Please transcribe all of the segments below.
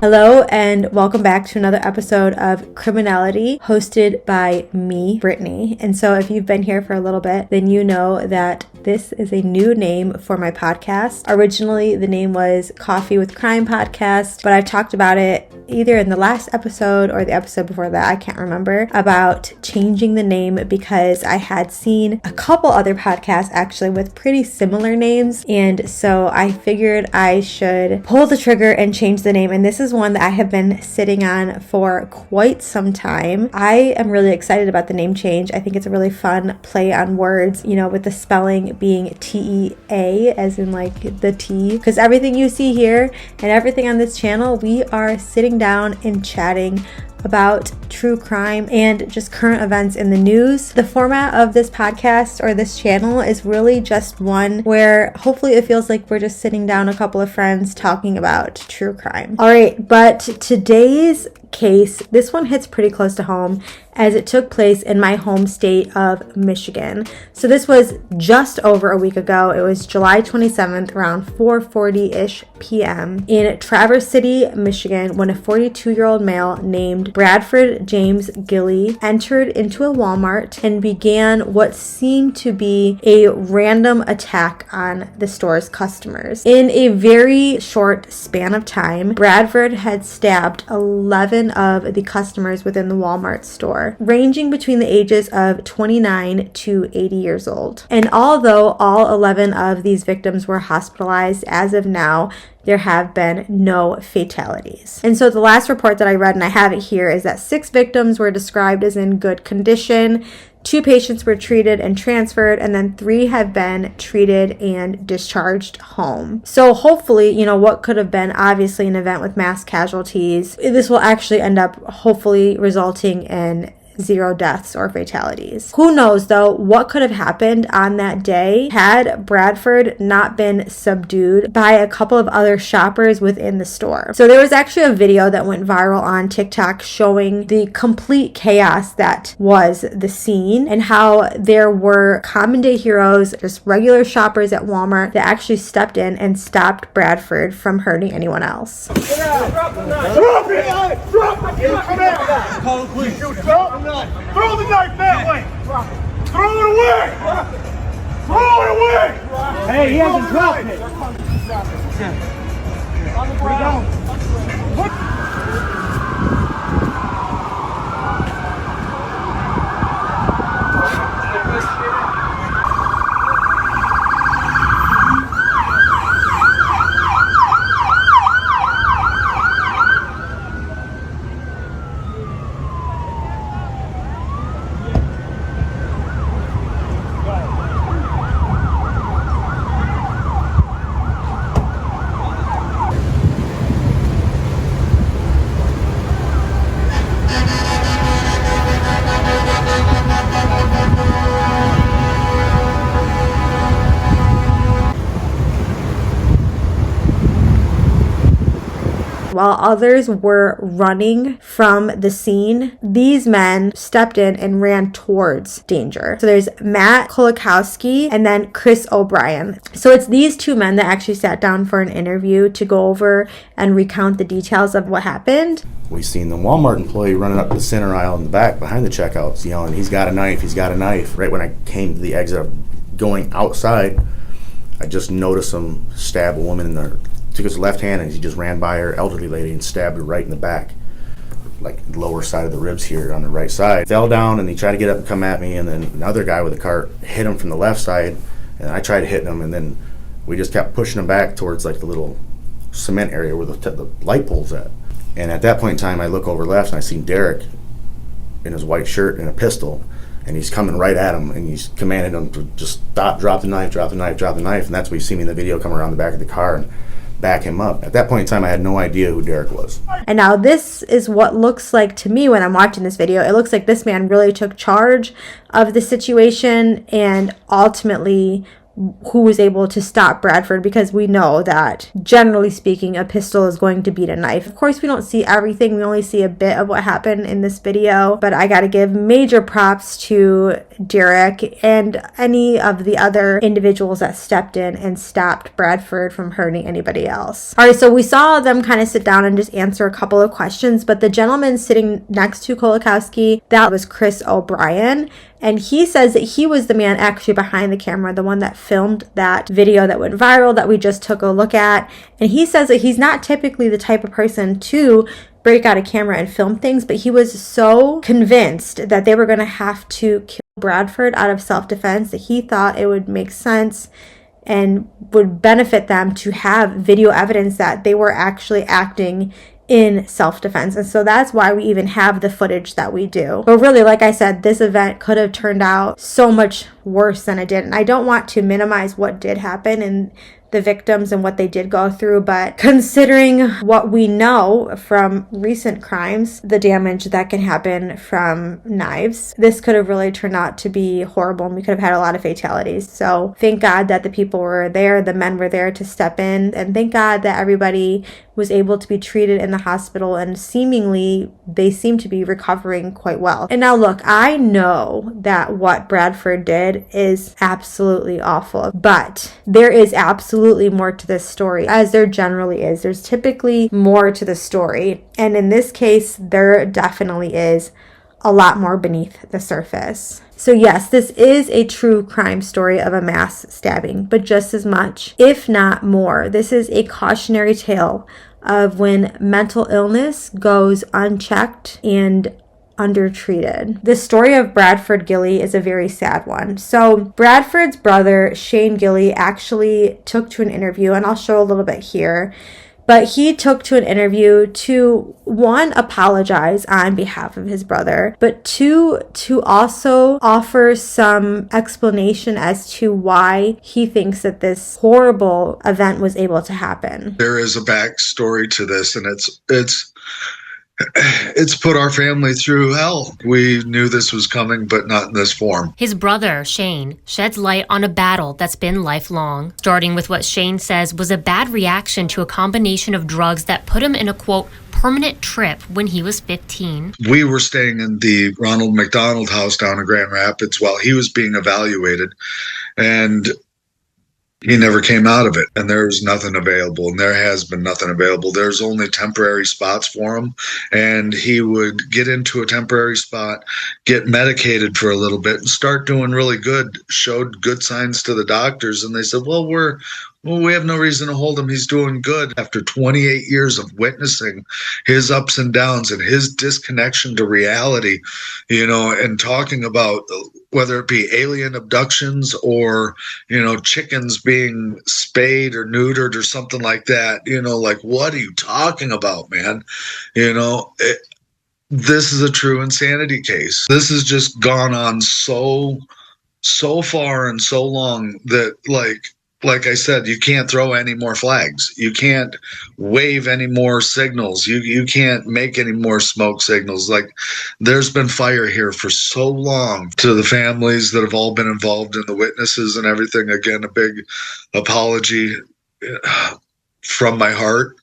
Hello and welcome back to another episode of Criminality hosted by me, Brittany. And so if you've been here for a little bit, then you know that this is a new name for my podcast. Originally, the name was Coffee with Crime Podcast, but I've talked about it either in the last episode or the episode before that, I can't remember, about changing the name because I had seen a couple other podcasts actually with pretty similar names. And so I figured I should pull the trigger and change the name. And this is one that I have been sitting on for quite some time. I am really excited about the name change. I think it's a really fun play on words, you know, with the spelling being T-E-A as in like the tea, because everything you see here and everything on this channel, we are sitting down and chatting about true crime and just current events in the news. The format of this podcast or this channel is really just one where hopefully it feels like we're just sitting down a couple of friends talking about true crime. All right, but today's case, this one hits pretty close to home as it took place in my home state of Michigan. So this was just over a week ago. It was July 27th around 4:40-ish p.m. in Traverse City, Michigan, when a 42-year-old male named Bradford James Gille entered into a Walmart and began what seemed to be a random attack on the store's customers. In a very short span of time, Bradford had stabbed 11 of the customers within the Walmart store, ranging between the ages of 29 to 80 years old. And although all 11 of these victims were hospitalized as of now, there have been no fatalities. And so the last report that I read, and I have it here, is that 6 victims were described as in good condition, 2 patients were treated and transferred, and then 3 have been treated and discharged home. So hopefully, you know, what could have been obviously an event with mass casualties, this will actually end up hopefully resulting in 0 deaths or fatalities. Who knows though what could have happened on that day had Bradford not been subdued by a couple of other shoppers within the store. So there was actually a video that went viral on TikTok showing the complete chaos that was the scene and how there were common day heroes, just regular shoppers at Walmart, that actually stepped in and stopped Bradford from hurting anyone else. Drop the knife! Drop it! Drop it! Come here! Call the police! Drop the knife! Throw the knife that way! Throw it away! Throw it away! Hey, he hasn't dropped it! On the ground! While others were running from the scene, these men stepped in and ran towards danger. So there's Matt Kolakowski and then Chris O'Brien. So it's these 2 men that actually sat down for an interview to go over and recount the details of what happened. We seen the Walmart employee running up the center aisle in the back behind the checkouts yelling, "He's got a knife, he's got a knife." Right when I came to the exit of going outside, I just noticed him stab a woman in the took his left hand and he just ran by her elderly lady and stabbed her right in the back, like lower side of the ribs here on the right side. Fell down and he tried to get up and come at me, and then another guy with a cart hit him from the left side, and I tried to hit him, and then we just kept pushing him back towards like the little cement area where the light pole's at. And at that point in time, I look over left and I see Derek in his white shirt and a pistol, and he's coming right at him, and he's commanding him to just stop, drop the knife, drop the knife, drop the knife. And that's when you see me in the video come around the back of the car and back him up. At that point in time, I had no idea who Derek was. And now this is what looks like to me when I'm watching this video. It looks like this man really took charge of the situation and ultimately who was able to stop Bradford, because we know that generally speaking a pistol is going to beat a knife. Of course, we don't see everything, we only see a bit of what happened in this video, but I gotta give major props to Derek and any of the other individuals that stepped in and stopped Bradford from hurting anybody else. All right, so we saw them kind of sit down and just answer a couple of questions, but the gentleman sitting next to Kolakowski, that was Chris O'Brien. And he says that he was the man actually behind the camera, the one that filmed that video that went viral that we just took a look at. And he says that he's not typically the type of person to break out a camera and film things, but he was so convinced that they were going to have to kill Bradford out of self-defense that he thought it would make sense and would benefit them to have video evidence that they were actually acting in self-defense. And so that's why we even have the footage that we do. But really, like I said, this event could have turned out so much worse than it did. And I don't want to minimize what did happen and the victims and what they did go through, but considering what we know from recent crimes, the damage that can happen from knives, this could have really turned out to be horrible, and we could have had a lot of fatalities. So thank God that the people were there, the men were there to step in, and thank God that everybody was able to be treated in the hospital, and seemingly they seem to be recovering quite well. And now look, I know that what Bradford did is absolutely awful, but there is absolutely more to this story, as there generally is. There's typically more to the story, and in this case there definitely is a lot more beneath the surface. So yes, this is a true crime story of a mass stabbing, but just as much, if not more, this is a cautionary tale of when mental illness goes unchecked and undertreated. The story of Bradford Gille is a very sad one. So Bradford's brother, Shane Gille, actually took to an interview, and I'll show a little bit here. But he took to an interview to, one, apologize on behalf of his brother, but two, to also offer some explanation as to why he thinks that this horrible event was able to happen. There is a backstory to this, and it's put our family through hell. We knew this was coming, but not in this form. His brother, Shane, sheds light on a battle that's been lifelong, starting with what Shane says was a bad reaction to a combination of drugs that put him in a, quote, permanent trip when he was 15. We were staying in the Ronald McDonald house down in Grand Rapids while he was being evaluated, and he never came out of it, and there was nothing available, and there has been nothing available. There's only temporary spots for him, and he would get into a temporary spot, get medicated for a little bit, and start doing really good, showed good signs to the doctors, and they said, well, we have no reason to hold him. He's doing good. After 28 years of witnessing his ups and downs and his disconnection to reality, and talking about whether it be alien abductions or, chickens being spayed or neutered or something like that, like, what are you talking about, man? This is a true insanity case. This has just gone on so far and so long that, like I said, you can't throw any more flags. You can't wave any more signals. You can't make any more smoke signals. Like, there's been fire here for so long. To the families that have all been involved, and the witnesses and everything, again, a big apology from my heart.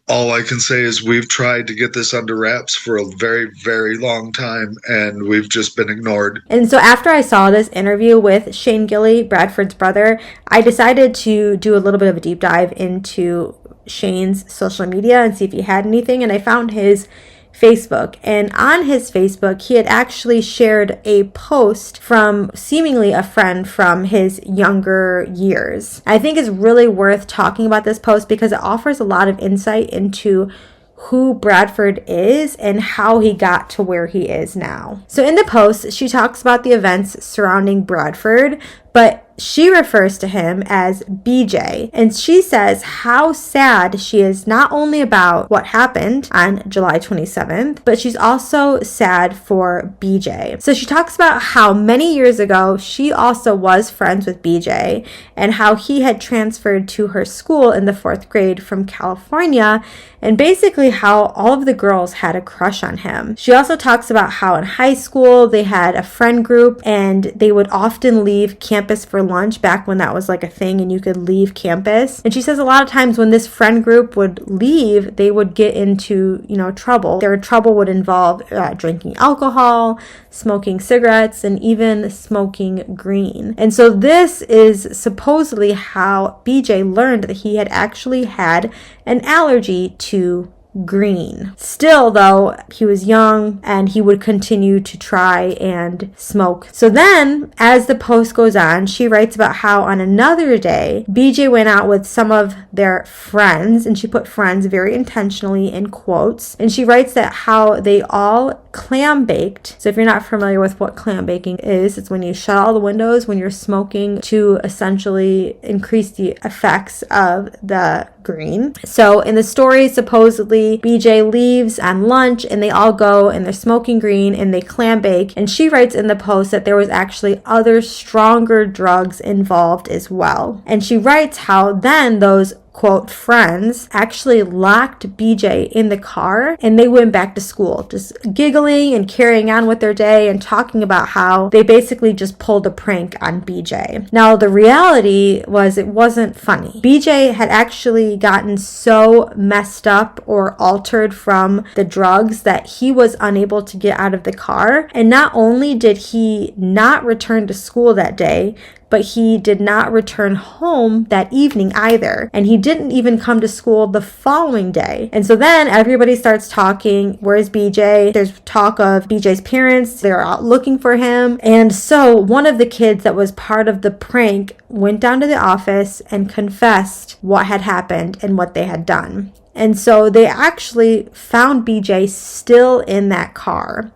All I can say is we've tried to get this under wraps for a very, very long time, and we've just been ignored. And so after I saw this interview with Shane Gille, Bradford's brother, I decided to do a little bit of a deep dive into Shane's social media and see if he had anything, and I found his Facebook. And on his Facebook, he had actually shared a post from seemingly a friend from his younger years. I think it's really worth talking about this post because it offers a lot of insight into who Bradford is and how he got to where he is now. So in the post, she talks about the events surrounding Bradford, but she refers to him as BJ. And she says how sad she is not only about what happened on July 27th, but she's also sad for BJ. So she talks about how many years ago she also was friends with BJ and how he had transferred to her school in the 4th grade from California, and basically how all of the girls had a crush on him. She also talks about how in high school they had a friend group and they would often leave campus for lunch back when that was like a thing and you could leave campus. And she says a lot of times when this friend group would leave, they would get into, trouble. Their trouble would involve drinking alcohol, smoking cigarettes, and even smoking green. And so this is supposedly how BJ learned that he had actually had an allergy to green. Still, though, he was young and he would continue to try and smoke. So then, as the post goes on, she writes about how on another day, BJ went out with some of their friends, and she put friends very intentionally in quotes. And she writes that how they all clam baked. So if you're not familiar with what clam baking is, it's when you shut all the windows when you're smoking to essentially increase the effects of the green. So in the story, supposedly BJ leaves on lunch and they all go and they're smoking green and they clam bake. And she writes in the post that there was actually other stronger drugs involved as well. And she writes how then those quote friends actually locked BJ in the car and they went back to school, just giggling and carrying on with their day and talking about how they basically just pulled a prank on BJ. Now the reality was it wasn't funny. BJ had actually gotten so messed up or altered from the drugs that he was unable to get out of the car. And not only did he not return to school that day, but he did not return home that evening either. And he didn't even come to school the following day. And so then everybody starts talking, where's BJ? There's talk of BJ's parents. They're out looking for him. And so one of the kids that was part of the prank went down to the office and confessed what had happened and what they had done. And so they actually found BJ still in that car.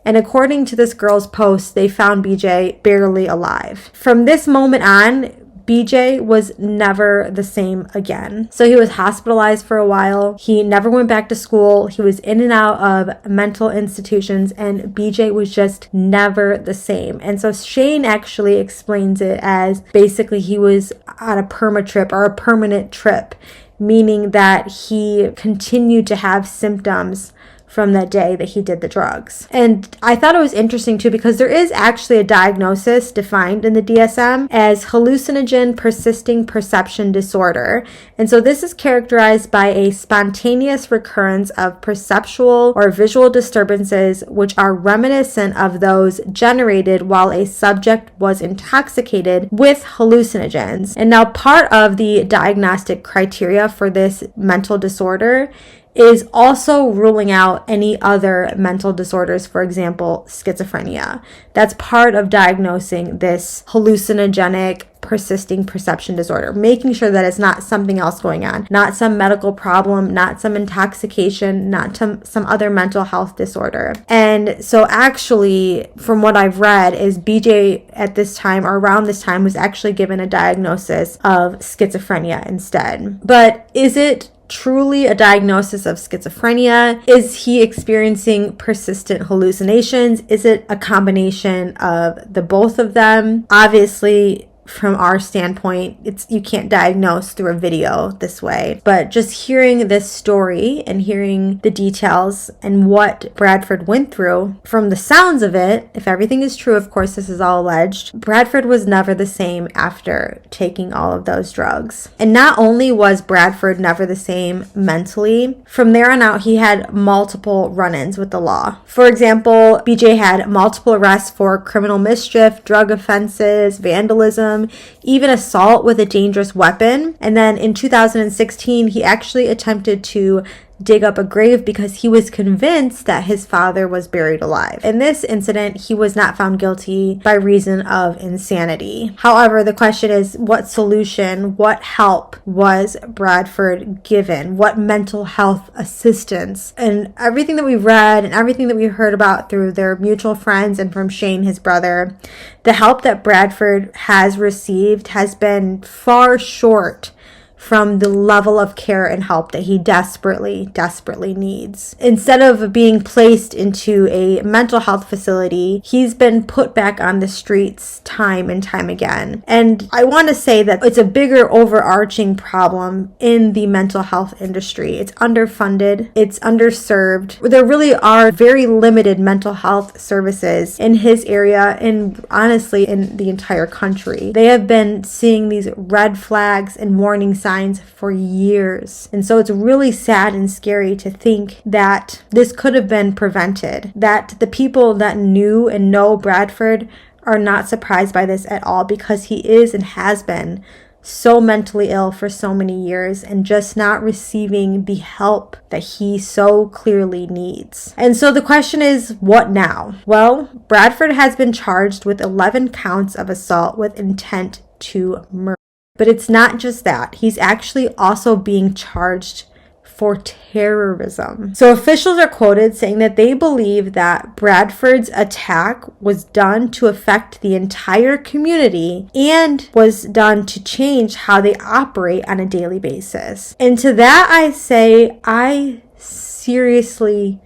And according to this girl's post, they found BJ barely alive. From this moment on, BJ was never the same again. So he was hospitalized for a while. He never went back to school. He was in and out of mental institutions, and BJ was just never the same. And so Shane actually explains it as basically he was on a perma trip or a permanent trip, meaning that he continued to have symptoms from that day that he did the drugs. And I thought it was interesting too because there is actually a diagnosis defined in the DSM as hallucinogen persisting perception disorder. And so this is characterized by a spontaneous recurrence of perceptual or visual disturbances which are reminiscent of those generated while a subject was intoxicated with hallucinogens. And now part of the diagnostic criteria for this mental disorder is also ruling out any other mental disorders, for example, schizophrenia. That's part of diagnosing this hallucinogenic persisting perception disorder, making sure that it's not something else going on, not some medical problem, not some intoxication, not some other mental health disorder. And so actually, from what I've read, is BJ at this time or around this time was actually given a diagnosis of schizophrenia instead. But is it truly a diagnosis of schizophrenia? Is he experiencing persistent hallucinations? Is it a combination of the both of them? Obviously, from our standpoint, you can't diagnose through a video this way. But just hearing this story and hearing the details and what Bradford went through, from the sounds of it, if everything is true, of course this is all alleged, Bradford was never the same after taking all of those drugs. And not only was Bradford never the same mentally, from there on out he had multiple run-ins with the law. For example, BJ had multiple arrests for criminal mischief, drug offenses, vandalism, even assault with a dangerous weapon. And then in 2016, he actually attempted to dig up a grave because he was convinced that his father was buried alive. In this incident, he was not found guilty by reason of insanity. However, the question is, what solution, what help was Bradford given? What mental health assistance? And everything that we read and everything that we heard about through their mutual friends and from Shane, his brother, the help that Bradford has received has been far short from the level of care and help that he desperately needs. Instead of being placed into a mental health facility, he's been put back on the streets time and time again. And I want to say that it's a bigger overarching problem in the mental health industry. It's underfunded, it's underserved. There really are very limited mental health services in his area and honestly in the entire country. They have been seeing these red flags and warning signs for years. And so it's really sad and scary to think that this could have been prevented, that the people that knew and know Bradford are not surprised by this at all, because he is and has been so mentally ill for so many years and just not receiving the help that he so clearly needs. And so the question is, what now? Well, Bradford has been charged with 11 counts of assault with intent to murder. But it's not just that. He's actually also being charged for terrorism. So officials are quoted saying that they believe that Bradford's attack was done to affect the entire community and was done to change how they operate on a daily basis. And to that I say, I seriously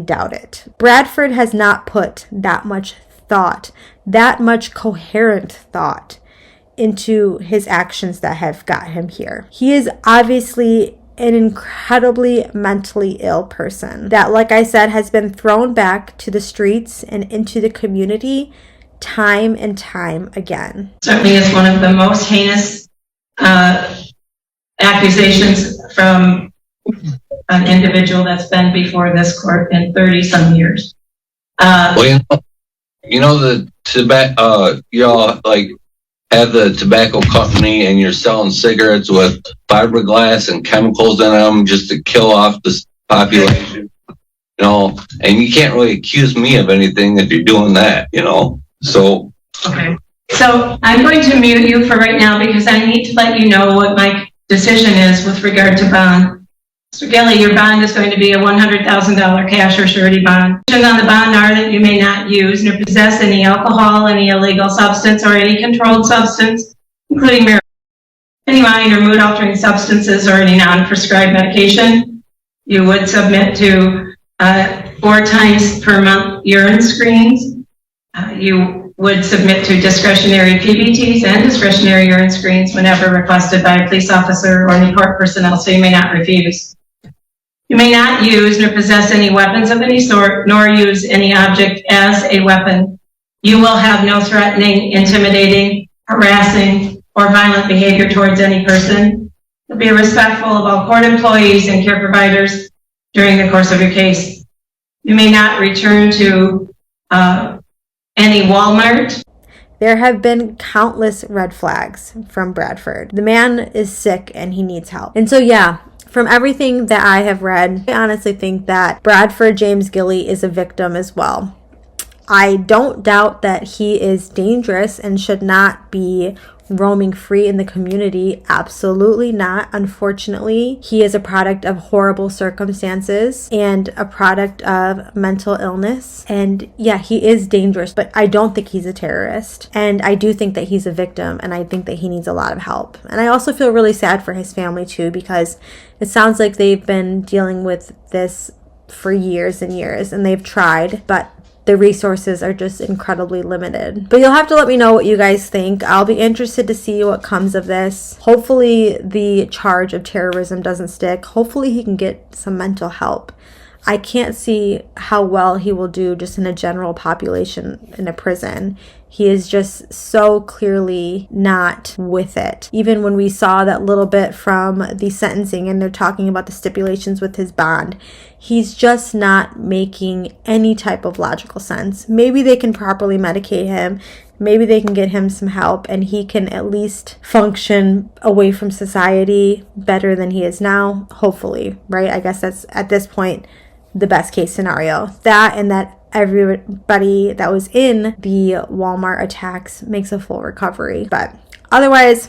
doubt it. Bradford has not put that much thought, that much coherent thought into his actions that have got him here. He is obviously an incredibly mentally ill person that, like I said, has been thrown back to the streets and into the community time and time again. Certainly is one of the most heinous accusations from an individual that's been before this court in 30 some years. Well, the tobacco, y'all like have the tobacco company and you're selling cigarettes with fiberglass and chemicals in them just to kill off the population, and you can't really accuse me of anything if you're doing that, so. Okay. So I'm going to mute you for right now because I need to let you know what my decision is with regard to bond. Mr. Gille, your bond is going to be a $100,000 cash or surety bond. Conditions on the bond are that you may not use nor possess any alcohol, any illegal substance, or any controlled substance, including marijuana, any mind or mood altering substances, or any non-prescribed medication. You would submit to 4 times per month urine screens. You would submit to discretionary PBTs and discretionary urine screens whenever requested by a police officer or any court personnel, so you may not refuse. You may not use nor possess any weapons of any sort, nor use any object as a weapon. You will have no threatening, intimidating, harassing, or violent behavior towards any person. You'll be respectful of all court employees and care providers during the course of your case. You may not return to any Walmart. There have been countless red flags from Bradford. The man is sick and he needs help. And so, from everything that I have read, I honestly think that Bradford James Gille is a victim as well. I don't doubt that he is dangerous and should not be roaming free in the community. Absolutely not. Unfortunately, he is a product of horrible circumstances and a product of mental illness. And he is dangerous, but I don't think he's a terrorist. And I do think that he's a victim, and I think that he needs a lot of help. And I also feel really sad for his family too, because it sounds like they've been dealing with this for years and years, and they've tried, but the resources are just incredibly limited. But you'll have to let me know what you guys think. I'll be interested to see what comes of this. Hopefully the charge of terrorism doesn't stick. Hopefully he can get some mental help. I can't see how well he will do just in a general population in a prison. He is just so clearly not with it. Even when we saw that little bit from the sentencing and they're talking about the stipulations with his bond, he's just not making any type of logical sense. Maybe they can properly medicate him. Maybe they can get him some help and he can at least function away from society better than he is now. Hopefully, right? I guess that's at this point the best case scenario. That and that everybody that was in the Walmart attacks makes a full recovery. But otherwise,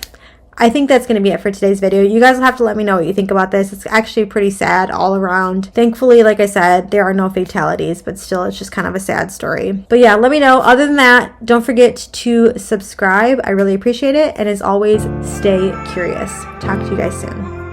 I think that's going to be it for today's video. You guys will have to let me know what you think about this. It's actually pretty sad all around. Thankfully, like I said, there are no fatalities, but still it's just kind of a sad story. But yeah, let me know. Other than that, don't forget to subscribe. I really appreciate it. And as always, stay curious. Talk to you guys soon.